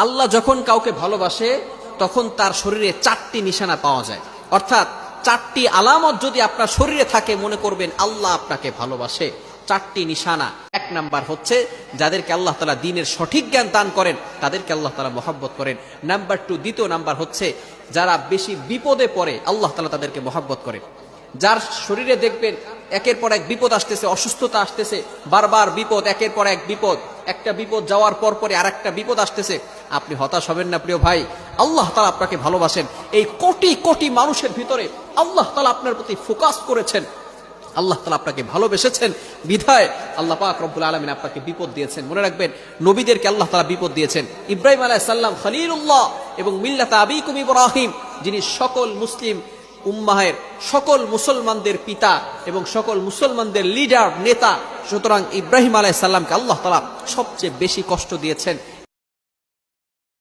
আল্লাহ যখন কাউকে ভালোবাসে তখন তার শরীরে 4টি নিশানা পাওয়া যায়, অর্থাৎ 4টি আলামত যদি আপনার শরীরে থাকে মনে করবেন আল্লাহ আপনাকে ভালোবাসে। 4টি নিশানা। 1 নাম্বার হচ্ছে যাদেরকে আল্লাহ তাআলা দ্বীনের সঠিক জ্ঞান দান করেন তাদেরকে আল্লাহ তাআলা মহব্বত করেন। নাম্বার 2, দ্বিতীয় নাম্বার হচ্ছে যারা বেশি বিপদে পড়ে আল্লাহ তাআলা তাদেরকে মহব্বত করেন। যার শরীরে দেখবেন একের পর এক বিপদ আসতেছে, অসুস্থতা আসতেছে, বারবার বিপদ, একের পর এক বিপদ, একটা বিপদ যাওয়ার পর পরে আরেকটা বিপদ আসতেছে, আপনি হতাশ হবেন না প্রিয় ভাই। আল্লাহ তাআলা আপনাকে ভালোবাসেন। এই কোটি কোটি মানুষের ভিতরে আল্লাহ তাআলা আপনার প্রতি ফোকাস করেছেন, আল্লাহ তাআলা আপনাকে ভালোবেসেছেন বিধায় আল্লাহ পাক রব্বুল আলামিন আপনাকে বিপদ দিয়েছেন। মনে রাখবেন নবীদেরকে আল্লাহ তাআলা বিপদ দিয়েছেন। ইব্রাহিম আলাইহিস সালাম খলিলুল্লাহ এবং মিল্লাতা আবিকুম ইব্রাহিম, যিনি সকল মুসলিম উম্মাহের সকল মুসলমানদের পিতা এবং সকল মুসলমানদের লিডার নেতা, সুতরাং ইব্রাহিম আলাইহিস সালামকে আল্লাহ তাআলা সবচেয়ে বেশি কষ্ট দিয়েছেন।